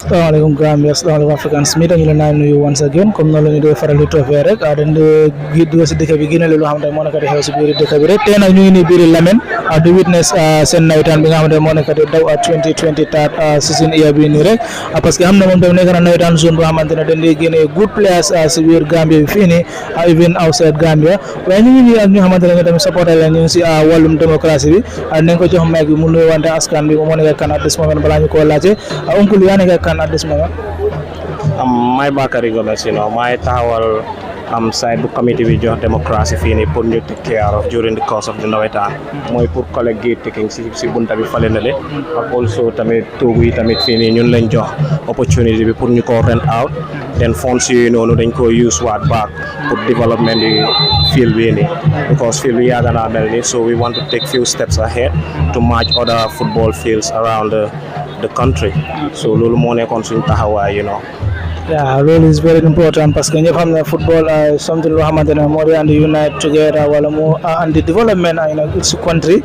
Assalamualaikum Gambia, assalamualaikum Africans. Meeting you na nuyu once again comme non lañu do faral di tofé rek dañ do ci dëkk bi gëna lu xamantene mo nekk di xew ci biir dëkk bi rek té nak ñu ngi ni biir Lamen di witness sen nawetan bi nga xamantene mo nekk di daw 2023 season year bi ni rek parce que amna mom tam nekk na nawetan zone bo xamantene dañ lay gëné good players ci biir Gambia bi fini even outside Gambia way ñu ngi ni ak ñu xamantene tamit supporter la ñu ci walum démocratie bi nañ ko jox mic bi mu nuyu wante askan bi mo nekk kan at this moment bala ñu ko laajé oncle ya nekk kan at this moment. My Bakary Gomes, my tawal side the committee we jox democracy fii nii pour ñu take care of during the course of the nawetaan mooy pour collect gate taking si bunta bi fale na le ak also tamit toogu yi tamit fii nii ñun lañ jox opportunity bi pour ñu ko rent out then funds yooyu noonu dañ ko use waat back pour development di field bi nii because field bi yàgg naa mel nii so we want to take few steps ahead to match other football fields around the country so loolu moo nekkoon suñ taxawaay Yeah, role is very important parce que ñëpp xam ne football something loo xamante ne moo di andi unite together wala moo andi development si country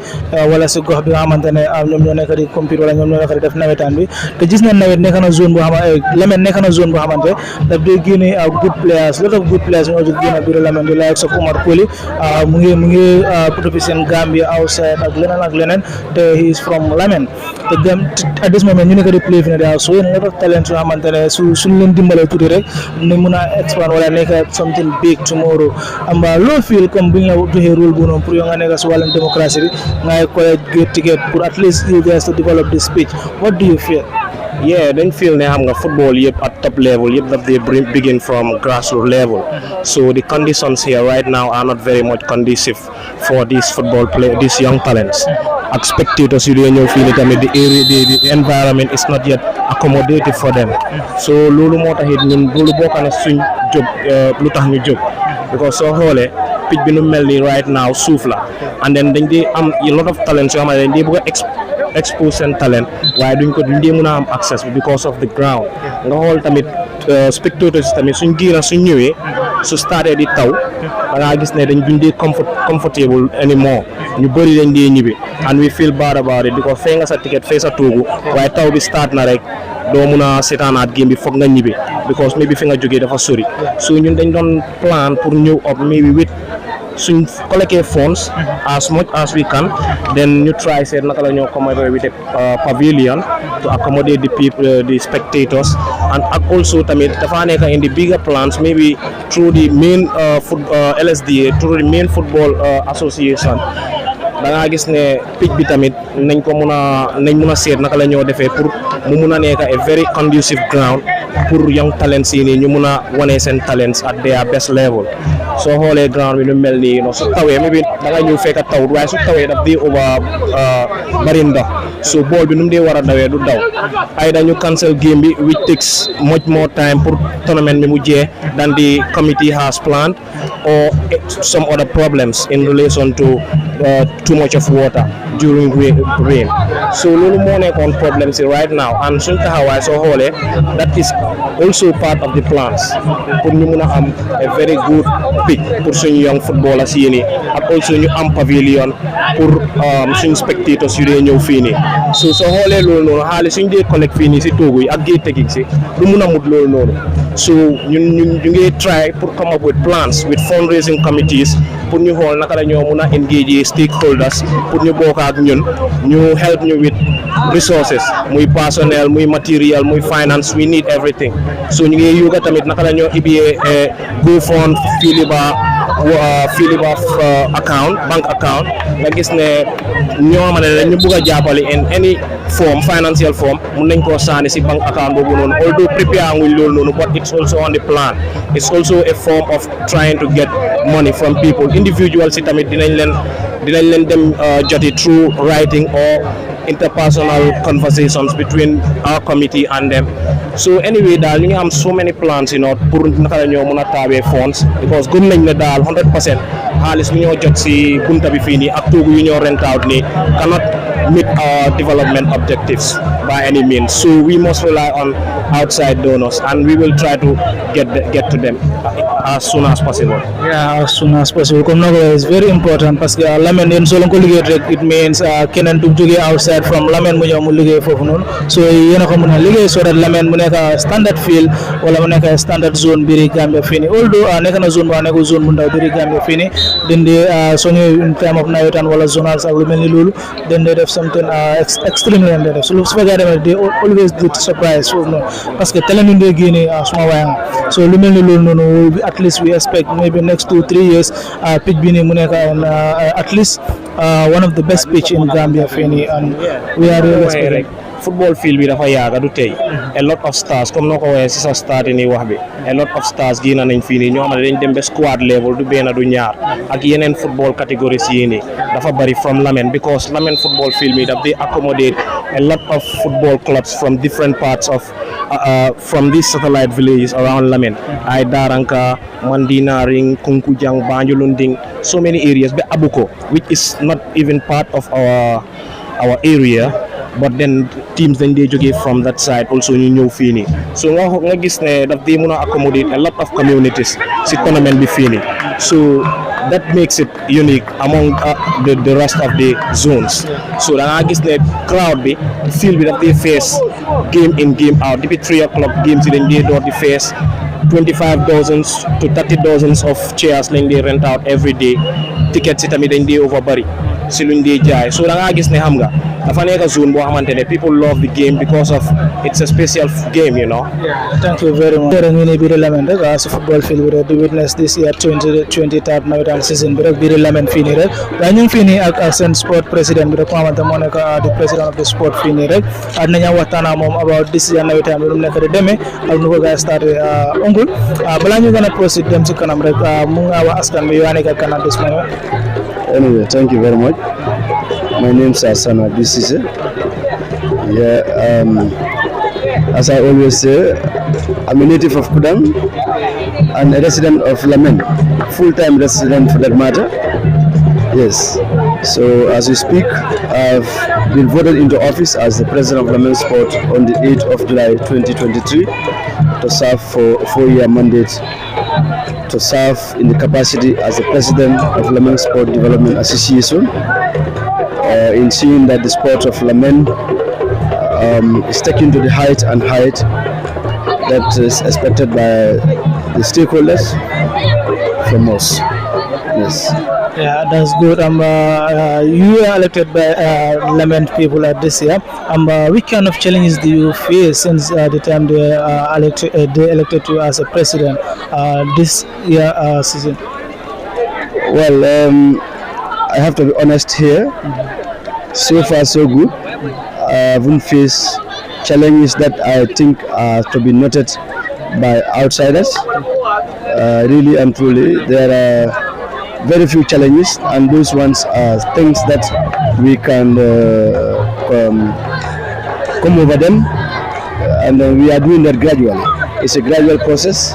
wala si gox bi nga xamante ne ñoom ñoo nekk di compete wala ñoom ñoo nekk di def nawetaan bi te gis nañ nawet nekk na zone boo xamante Lamen nekk na zone boo xamante daf dee génne good players lot of good players ñoo jóg génne biir Lamen di like of Omar Koli mu ngi represent Gambia outside ak leneen te he is from Lamen te at this moment ñu nekk di play fi ne daal so lot of talent yoo xamante ne suñ leen dimbale tuuti rek ne mën a expand wala nekk something big tomorrow amba loo feel comme bu ñu la joxee rôle bu noonu pour yow nga nekk si wàllum démocratie bi ngay collect gate ticket pour at least you guys to develop this speech what do you feel? Yeah, dañ feel ne xam nga football yëpp at top level yëpp daf they begin from grassroots level so the conditions here right now are not very much conducive for these these young talents ak spectators yu dee ñëw fii nii tamit the environment is not yet accommodative for them so loolu moo taxit ñun loolu bokk na suñ jóg lu tax ñu jóg because soo xoolee pitch bi nu mel nii right now suuf la and then dañ di am a lot of talents yoo xam ne dañ di bëgg a expose seen talent waaye duñ dee mën a am access because of the ground nga xool tamit spectators tamit suñ ñëwee su starté di taw da ngaa gis ne duñ dee comfortable anymore ñu bëri dañ dee ñibbi and we feel bad about it because fay nga sa ticket fay sa toogu waaye taw bi start na rek doo mun a seetaanaat game bi foog nga ñibbi because maybe fi nga jógee dafa sori so ñun dañ doon plan pour ñëw up maybe with suñ collecté funds as much as we can then ñu try seet naka la ñoo accommodate with a pavilion to accommodate the people the spectators and also tamit dafa nekk in the bigger plans maybe through the main LSDA through the main football association da nga gis ne pitch bi tamit nañ mun a seet naka la ñoo defee pour mu mun a nekk a very conducive ground pour young talents yi nii ñu mun a wane seen talents at their best level soo xoolee ground bi nu mel nii su tawee maybe da nga ñëw fekk tawut waaye su tawee daf di over bari ndox so ball bi nu mu dee war a dawee du daw ay dañu cancel game bi which takes much more time pour tournament bi mu jeex than the committee has planned or some other problems in relation to too much of water during rain so loolu moo nekkoon problem si right now and suñ taxawaay soo xoolee that is also part of the plans pour ñu mun a am a very good pitch pour suñu young footballers yi nii ak also ñu am pavilion pour suñu spectators yu dee ñëw fii nii so soo xoolee loolu noonu xaalis suñ dee collect fii nii si toogu yi ak gate taking si du mun a mut loolu noonu so ñu ngi try pour come up with plans with fundraising committees pour ñu xool naka la ñoo mun a engage stakeholders pour ñu bokk ak ñun ñu help ñu with resources muy personnel muy material muy finance we need everything so ñu ngi yuga tamit naka la ñoo ibiyee GoFund Filiba filling of account bank account nga gis ne ñoo xamante ne dañu bëgg a jàppale in any form financial form mun nañ koo saani si bank account boobu noonu although prepare nguñ loolu noonu but it's also on the plan. It's also a form of trying to get money from people. Individuals si tamit dinañ leen dem joti through writing or interpersonal conversations between our committee and them. So anyway daal ñu ngi am so many plans pour naka la ñoo mën a taabee funds because gëm nañ ne daal 100% xaalis bi ñoo jot si bunta bi fii nii ak toogu yu ñoo rent out nii cannot meet our development objectives by any means. So we must rely on outside donors and we will try to get to them as soon as possible. Yeah, as soon as possible. Comme nako is very important parce que Lamin yeen solo ko liggéey rek it means keneen du jógee outside from Lamin mu ñëw mu liggéey foofu noonu so yéen a ko mën a liggéey so that Lamin mu nekk standard field wala mu nekk standard zone biir Gambia fii nii although nekk na zone ba nekk zone bu ndaw biir Gambia fii nii dindi so ñëw in time of nawetaan wala zonals ak lu mel ni loolu then they def something extremely and def so lu su fekkee demee they always do surprise foofu noonu parce que tele ñu dee génne suma waayam so lu mel ni loolu noonu at least we expect maybe next 2-3 years pitch bi nii mu nekk at least one of the best pitch in Gambia fii nii and we are really expecting football field bi dafa yaaga du tey a lot of stars comme noo ko waxee si sa start nii wax bi a lot of stars génn nañ fii nii ñoo xam ne dañ dem ba squad level du benn du ñaar ak yeneen football categories yi nii dafa bari from Lamin because Lamin football field bi daf dey accommodate a lot of football clubs from different parts of from these satellite villages around Lamin ay Daranka Mandinaring Kunkujang Banjulunding so many areas be Abuko which is not even part of our area but then teams dañ dee jógee from that side also ñu ñëw fii nii so nga gis ne daf dee mën a accommodate a lot of communities si tournament bi fii nii so that makes it unique among the rest of the zones so da nga gis ne crowd bi field bi daf dee fees game in game out depuis 3 o'clock games yi dañ dee door di fees 25,000 to 30,000 of chairs lañ dee rent out every day tickets yi tamit dañ dee over bari si luñ dee jaay so da nga gis ne xam nga dafa nekk zone boo xamante ne people love the game because of it's a special game Thank you very much. ñu ne biir Lamin rek si football field bi rek di witness this year 2023 nawetaan season bi rek biir Lamin fii nii rek waaye ñu ngi fii nii ak seen sport président bi rek ko xamante moo nekk the president of the sport fii nii rek dinañu waxtaan ak moom about this year nawetaan bi lu mu nekk di demee ak nu ko gars starté ongul balaa ñu gën a proceed dem si kanam rek mu nga wax askan bi yoo nekk kanam this moment. Anyway, thank you very much. My name is Hassan Abisise. As I always say, I'm a native of Kudang and a resident of Lamin, full-time resident for that matter. Yes. So as we speak, I've been voted into office as the president of Lamin Sport on the 8th of July 2023 to serve for a 4-year mandate to serve in the capacity as the president of Lamin Sport Development Association, in seeing that the sport of Lamin is taken to the height that is expected by the stakeholders from us. Yes. Yeah, that's good. You are elected by Lamin people at this year. Which kind of challenges do you face since the time they elected you as a president this year season? Well, I have to be honest here. So far, so good. I haven't faced challenges that I think are to be noted by outsiders. Really and truly, there are very few challenges, and those ones are things that we can come over them, and we are doing that gradually. It's a gradual process.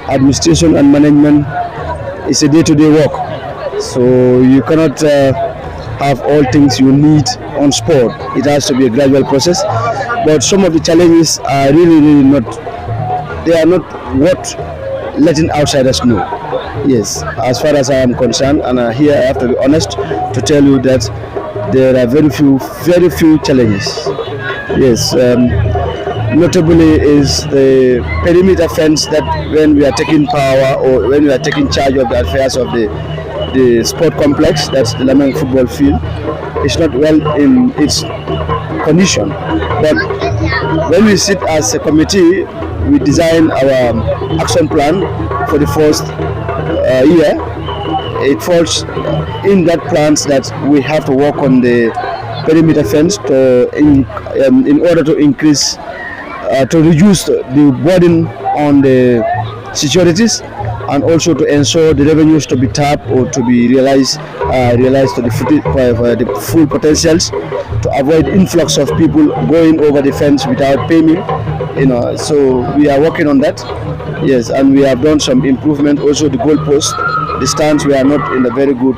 Administration and management is a day-to-day work, so you cannot have all things you need on sport. It has to be a gradual process, but some of the challenges are really not, they are not worth letting outsiders know. Yes, as far as I am concerned, and here I have to be honest to tell you that there are very few challenges. Yes, notably is the perimeter fence that when we are taking power or when we are taking charge of the affairs of the sport complex, that's the Lamin football field, it's not well in its condition. But when we sit as a committee, we design our action plan for the first year, it falls in that plans that we have to work on the perimeter fence in order to increase, to reduce the burden on the securities, and also to ensure the revenues to be tapped or to be realized to the full potentials, to avoid influx of people going over the fence without payment. So we are working on that. Yes, and we have done some improvement. Also, the goalpost, the stands were not in a very good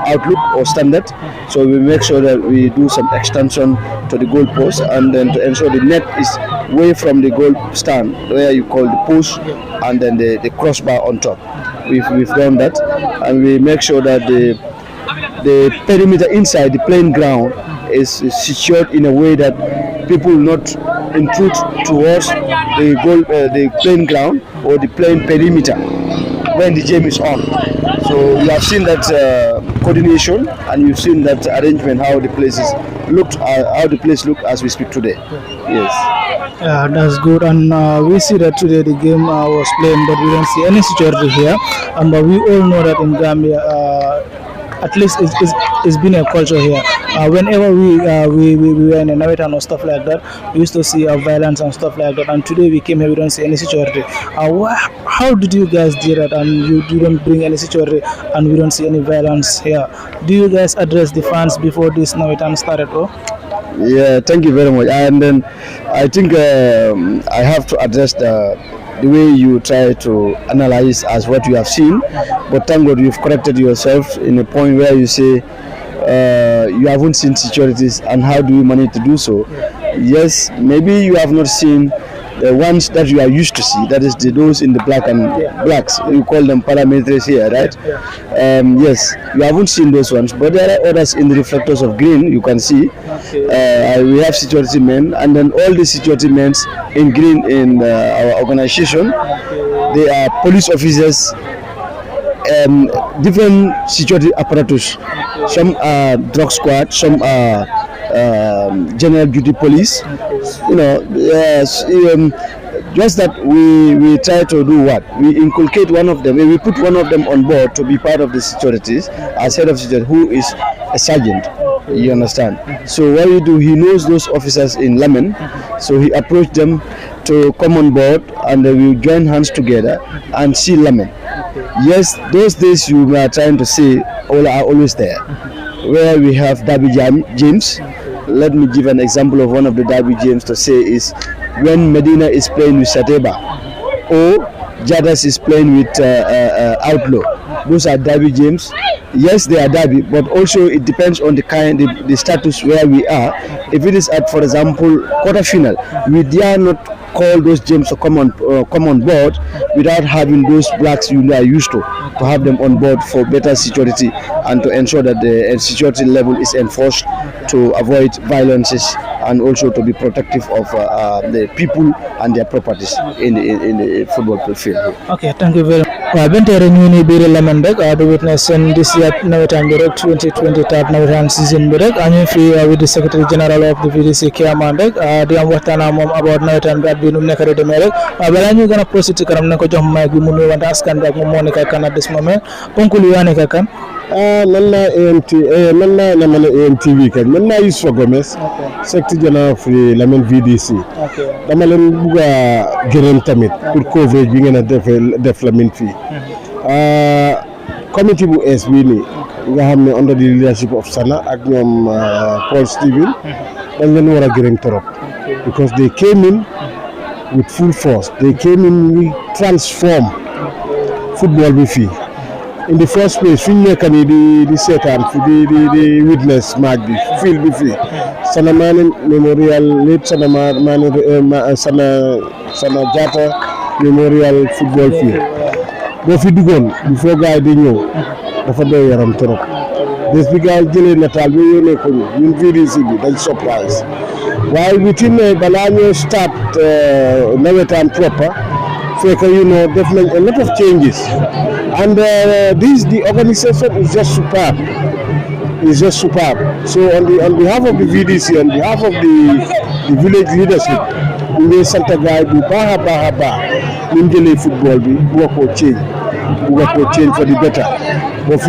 outlook or standard. So we make sure that we do some extension to the goalpost, and then to ensure the net is away from the goal stand, where you call the post, and then the crossbar on top. We've done that, and we make sure that the perimeter inside the playing ground is secured in a way that people will not intrude towards the playing ground or the playing perimeter when the game is on. So you have seen that coordination, and you've seen that arrangement, how the places looked, how the place look as we speak today. Yes. Yeah, that's good. And we see that today the game was playing, but we don't see any security here. But we all know that in Gambia, at least it's been a culture here. Whenever we were in a Nawetan or stuff like that, we used to see violence and stuff like that. And today we came here, we don't see any security. How did you guys do that? And you don't bring any security, and we don't see any violence here. Do you guys address the fans before this Nawetan started? Yeah, thank you very much. And then I think I have to address the way you try to analyze as what you have seen, but thank God you've corrected yourself in a point where you say you haven't seen securities, and how do you manage to do so? Yes, maybe you have not seen the ones that you are used to see, that is those in the black and blacks, you call them paramilitaries here, right? Yes, you haven't seen those ones, but there are others in the reflectors of green, you can see. We have security men, and then all the security men in green in our organization, they are police officers, different security apparatus. Some are drug squad, some are general duty police. Just that we try to do what? We inculcate one of them, we put one of them on board to be part of the securities, as head of security, who is a sergeant. You understand? So what we do, he knows those officers in Lamin, so he approached them to come on board, and we join hands together and see Lamin. Yes, those days you are trying to say all are always there. Where we have Derby James. Let me give an example of one of the Derby James to say is when Medina is playing with Sateba, or Jadas is playing with Outlaw. Those are Derby James. Yes, they are Derby, but also it depends on the status where we are. If it is at, for example, quarterfinal, we dare not call those James to come on board without having those blacks you are used to have them on board for better security, and to ensure that the security level is enforced to avoid violences, and also to be protective of the people and their properties in the football field. Okay, thank you very much. Bentere ñuni biir Lamin rek do witness in this year nawetan bi rek 2020 tat nawetan season bi rek añu fi with the secretary general of the VDC Kiaman rek di am waxtana mom about nawetan bi num nekk demé rek bala ñu gëna proceed ci kanam nako jox may bi mu nuyu wante askan bi ak mom mo nekk kan at this moment onkul yu nekk kan man la AMTV kan man la Yusuf Gomez secretary general of Lamin VDC dama leen bëgga gërëm tamit pour coverage bi ngeen def Lamin fi committee bu es bi ni nga xam ne under the leadership of Sana ak ñoom Paul Steven dañ leen war a gërëm trop because they came in with full force. They came in, we transform football bi fii. In the first place, fi ñu nekk nii di seetaan fi di witness match bi field bi fii Sana Mane Memorial late Sana Mane Sana Jatta Memorial football field boo fi duggoon before gars yi di ñëw dafa doy yaram trop bés bi gars yi jëlee nataal bi yónnee ko ñun VDC bi dañ surprise waaye within balaa ñoo start nawetaan proper fekk def nañ a lot of changes and the organization is just superb. It's just superb. So on behalf of the VDC, on behalf of the village leadership, we will Santa Guy bu baax a baax ñu jëlee football bi bu ko change for the better. but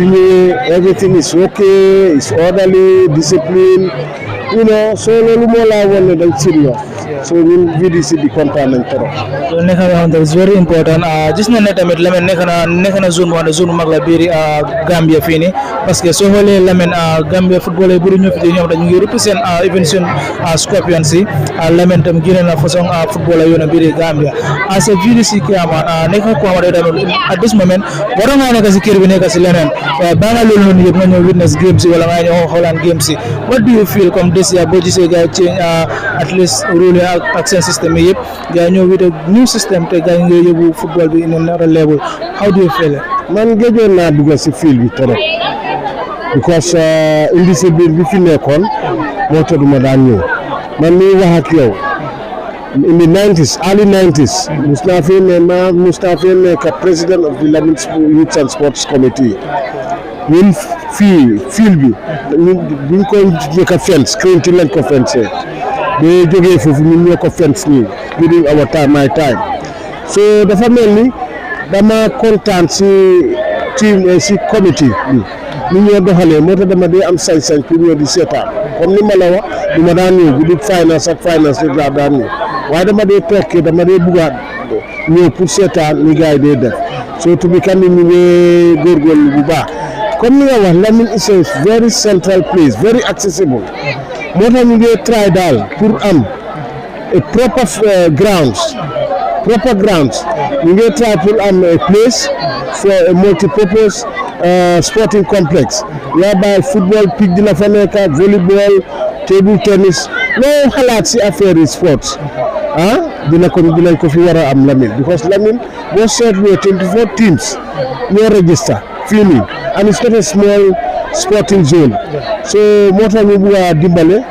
everything is okay, it's orderly, discipline, so lolu mo la wonne dañ serious. So ñun VDC di kontaan nañ trop. loolu nekk na xam is very important gis nañ ne tamit Lamine nekk na zone boo xam ne mag la biir Gambia fii nii parce que soo xoolee Lamine Gambia football yi bëri ñoo fi ñoom dañu ngi represent even seen Scorpions yi Lamine tam génne na façon football la yoona biir Gambia as a VDC Kiama nekk na ko xamante tamit at this moment waroon ngaa nekk si kër bi nekk si leneen waaye baa nga loolu noonu yëpp nga ñëw witness games yi wala nga ñëw xoolaan games yi what do you feel comme this year boo gisee gars change at least rule ak seen système yi yëpp gars ñëw with a new system te gars ngi yóbbu football bi in another level how do you feel man géejoon naa dugg si field bi trop because indiscipline bi fi nekkoon moo tax duma daan ñëw man mii wax ak yow in the 90s early 90s Mustafa nekk president of the Lamine Youth and Sports Committee ñun field bi buñ ko njëkk a fence screen ci lañ ko fence de jógee foofu ñun ñoo ko fence nii during our time my time so dafa mel ni dama kontaan si committee bi ni ñoo doxalee moo tax dama dee am sañ-sañ pour ñoo di seetaan comme ni ma la wax du ma daan ñëw bu di finance rek laa daan ñëw waaye dama dee toog dama dee buggaat ñëw pour seetaan ni gars yi dee def surtout bi kan ni ñu ngi góorgóorlu bu baax comme ni nga wax Lamine is a very central place very accessible moo tax ñu ngi try daal pour am a proper grounds ñu ngi try pour am a place for a multi-purpose sporting complex whereby football pitch dina fa nekk volleyball table tennis loo xalaat si affaire yi sports dinañ ko fi war a am Lamine because Lamine boo seetloo 24 teams ñoo register fii nii and it's not a small sporting zone so moo tax ñu bugg a dimbale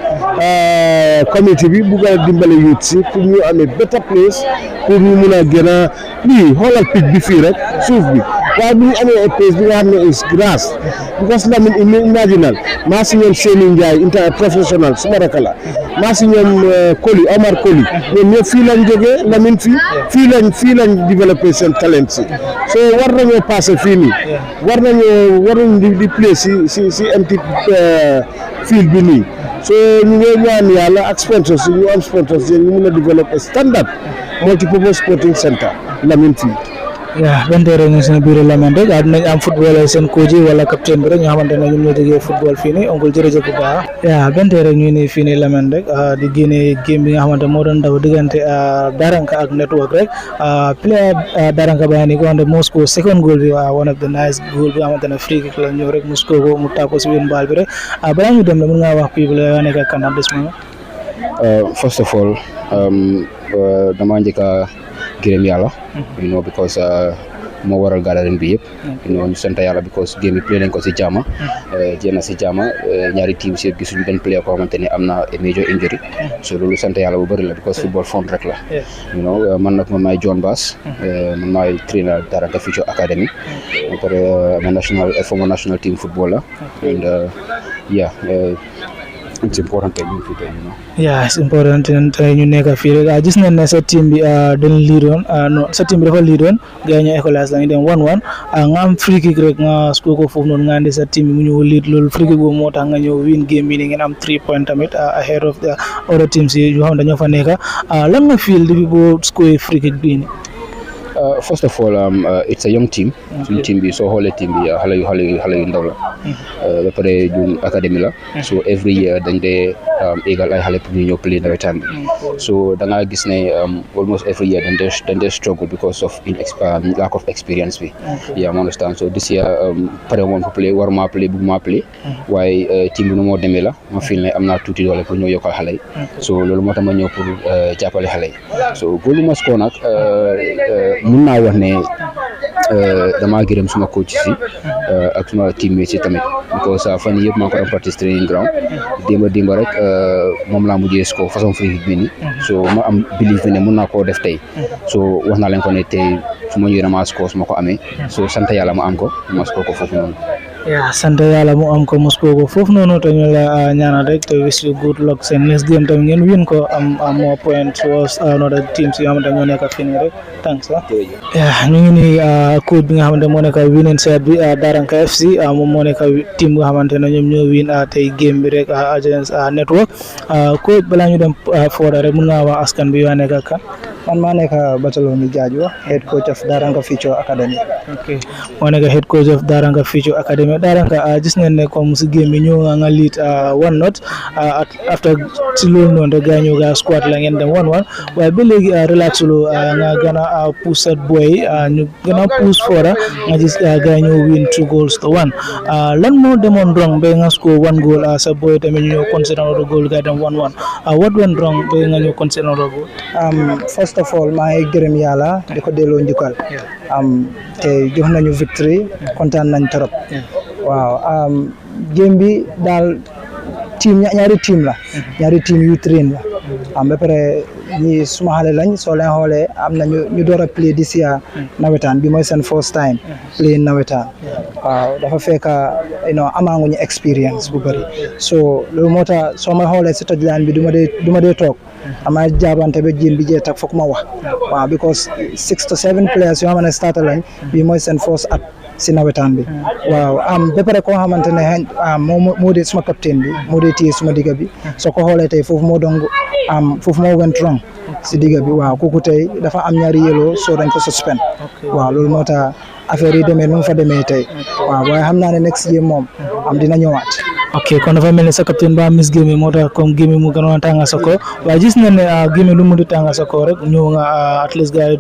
community bi bugg a dimbale youth si pour ñu amee better place pour ñu mun a gën a lii xoolal pitch bi fii rek suuf bi waaye bu ñu amee place bi nga xam ne is grass because Lamine imaginal maa si ñoom Seyni Ndiaye interprofessionnel suma rakk la maa si ñoom Omar Koli ñoom ñëpp fii lañ jógee Lamine fii lañ développé seen talent si so war nañoo passé fii nii waruñ di play si empty field bi nii so ñu ngi ñaan yàlla ak sponsors ñu am sponsors ñu mun a développer standard multi-purpose sporting center Lamine fii benn tey rek ñu seen biir Lamine rek dinañ am football seen coach wala capitaine bi rek ñoo xamante ne ñoom ñoo jógee football fii nii oncle jërëjëf bu baax benn tey rek ñu ne fii nii Lamine rek di génne game bi nga xamante moo doon daw diggante Daranka ak network rek player Daranka ba ni ko xamante moo score second goal bi one of the nice goal bi nga xamante ne free kick la ñëw rek mu score ko mu tàkko si biir mbaal bi rek balaa ñu dem la mën ngaa wax people yoo nekk kan at this moment first of all dama njëkk a gërëm yàlla because moo waral gathering bi yëpp ñu sant yàlla because game bi play nañ ko si jàmm jéem na si jàmm ñaari team si yëpp gisuñu benn player koo xamante ne am na major injury so loolu sant yàlla bu bëri la because football fond rek la man nag man maay John Bass man maay trainer Daranka Future Academy former national team footballer and it's important to you today, it's important tey ñu nekk fii rek gis nañ ne sa team bi dañ leadoon sa team bi dafa leadoon gars ñu école la ñu dem 1-1 nga am free kick rek nga score ko foofu noonu nga andi sa team bi mu ñëw lead loolu free kick boobu moo tax nga ñëw win game bi ni ngeen am 3 points tamit ahead of the other teams yi yoo xam dañoo fa nekk lan nga feel depuis boo score free kick bii nii first of all it's a young team suñu team bi soo xoolee team bi xale yu ndaw la ba pare ñun académie la so every year dañ dee égal ay xale pour ñu ñëw play nawetaan bi so da ngaa gis ne almost every year dañ dee struggle because of lack of experience bi I understand so this year pare woon pour play waruma play bëgguma play waaye team bi nu moo demee la ma feel ne am naa tuuti doole pour ñëw yokkal xale yi so loolu moo tax ma ñëw pour jàppale xale yi so góolu ma score nag mun naa wax ne damaa gërëm suma coach si ak suma teammates si tamit because fan yii yëpp maa ko doon practice training ground démba rek moom laa mujjee score façon free kick bi nii so ma am believe ne mun naa koo def tey so wax naa leen ko ne tey su ma ñëwee damaa score su ma ko amee so sant yàlla ma am ko ma score ko foofu noonu. Yeah, Santa Yala mu am ko Moscow foofu noonu tamit la ñaanal rek te wish you good luck seen next game tamit ngeen win ko am more points towards another teams yi nga xamante ñoo nekk fii nii rek thanks yeah ñu ngi nii coach bi nga xamante moo nekk winning side bi Daranka FC moom moo nekk team nga xamante ne ñoom ñoo win tey game bi rek against network coach balaa ñu dem fooda rek mun nga wax askan bi yoo nekk kan man maa nekk Batalomi Jaaju head coach of Daranka Future Academy. Okay moo nekk head coach of Daranka Future Academy Daranka gis nañ ne comme si game bi ñëw nga lead 1-0 after si loolu noonu rek gaa ñëw gaa squad la ngeen dem 1-1 waaye ba léegi relax lu nga gën a push at boy ñu gën a push fora nga gis gaa ñëw win 2-1 lan moo demoon wrong ba nga score 1 goal sa boy tamit ñu ñëw consider another goal gaa dem 1-1 what went wrong ba nga ñëw consider another goal. First of all maa ngi gërëm yàlla di ko delloo njukkal te jox nañu victory kontaan nañ trop waaw game bi daal ñaari team yu train la ba pare ñi suma xale lañ soo leen xoolee am na ñu door a play this year nawetaan bi mooy seen first time play nawetaan waaw dafa fekk amaanguñu experience bu bëri so loolu moo tax soo ma xoolee si touchline bi du ma dee toog ama jaabante ba jéem bi jee tak foog ma wax waaw because 6 to 7 players yoo xam ne starter lañ bi mooy seen first at si nawetaan bi waaw ba pare koo xamante ne moo di suma captain bi moo di téye suma digga bi soo ko xoolee tey foofu moo went wrong si digga bi waaw kooku tey dafa am ñaari yellow soo dañ ko suspend waaw loolu moo tax affaire yi demee nu mu fa demee tey waaw waaye xam naa ne next game moom dina ñëwaat. ok kon dafa mel ni sa captain ba miss game moo tax comme game mu gënoon a tànga sa ko waaye gis nañ ne game lu mu di tànga sa ko rek ñëw nga at least gars yi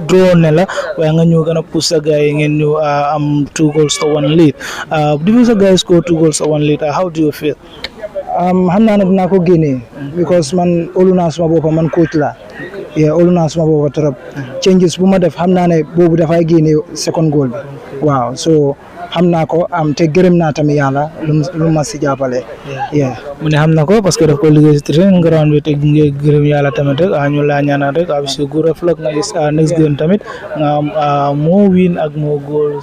draw ne la waaye nga ñëw gën a pousse sa gars yi ngeen ñëw am 2-1 lead depuis sa gars yi score 2-1 lead how do you feel. xam naa ne dinaa ko génnee because man óolu naa suma boppa man coach la óolu naa suma boppa trop changes bu ma def xam naa ne boobu dafay génne second goal bi waaw so xam naa ko te gërëm naa tamit yàlla lu ma si jàppale mu ne xam na ko parce que daf ko liggéey si training ground bi te nga gërëm yàlla tamit rek ñu laa ñaanal rek si good of luck nga gis next game tamit nga am moo win ak moo goal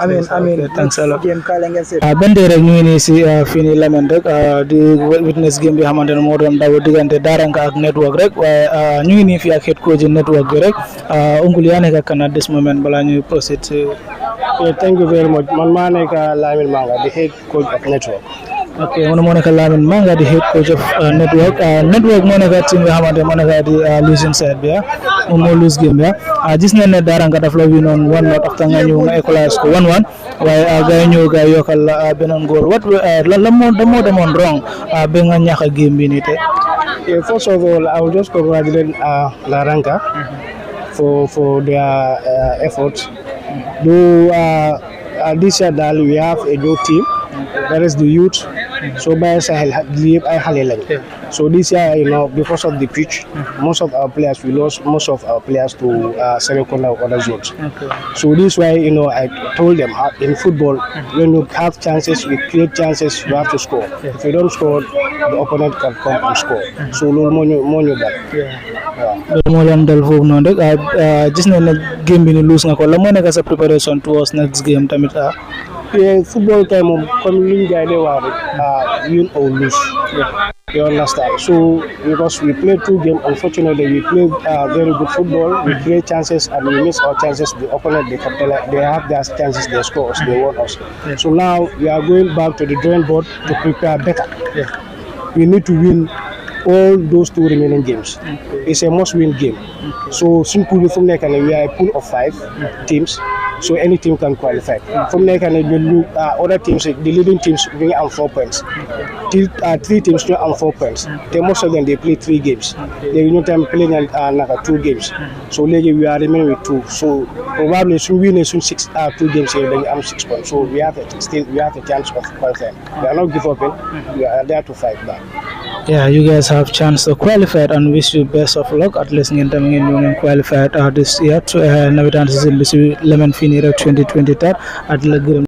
amiin thanks a lot game kala ngeen seet benn rek ñu ngi nii si fii nii Lamin rek di witness game bi xamante ne moo doon daw diggante Daranka ak network rek waaye ñu ngi nii fii ak head coach network bi rek Uncle yaa nekk kan at this moment balaa ñuy proceed thank you very much man maa nekk Lamin Manga di head coach of network. ok moo nekk Lamin Manga di head coach of network network moo nekk team bi xamante moo nekk di losing side bi moom moo lose game bi gis nañ ne Daranka daf la winoon 1-0 after nga ñëw nga equalize ko 1-1 waaye gars yi ñëw gars yokkal la beneen goal lan moo demoon wrong ba nga ñàkk a game bi nii tey. First of all, I will just congratulate Daranka for their efforts. Though this year we have a new team, that is the youth. So by so this year, because of the pitch, most of our players we lost most of our players to Serekunda or other zones. So this why I told them in football when you have chances, you create chances, you have to score. If you don't score, the opponent can come and score. So more that. moo leen dal foofu noonu rek gis nañ ne game bi ni lose nga ko la moo nekk sa preparation towards next game tamit football time moom comme luñ gars yi di wax rek win or lose. You understand? So because we played 2 games, unfortunately we played very good football. We create chances and we miss our chances. The opponent they have their chances, they score us, they won us. So now we are going back to the drawing board to prepare better. We need to win all those 2 remaining games. It's a must-win game. So simple from there, we are a pool of 5 teams. So any team can qualify. From there, other teams, the leading teams, bring on 4 points. 3 teams still on 4 points. Most of them they play 3 games. They will not play 2 games. So we are remaining with 2. So probably soon we soon 2 games here. Then I'm 6 points. So we have a chance of qualifying. We are not give up. We are there to fight back. Yeah, you guys have chance to qualify and wish you best of luck. At least ngeen tamit ngeen qualified this year to Nawetaan season bi si Lemon fii nii rek 2023 at la gërëm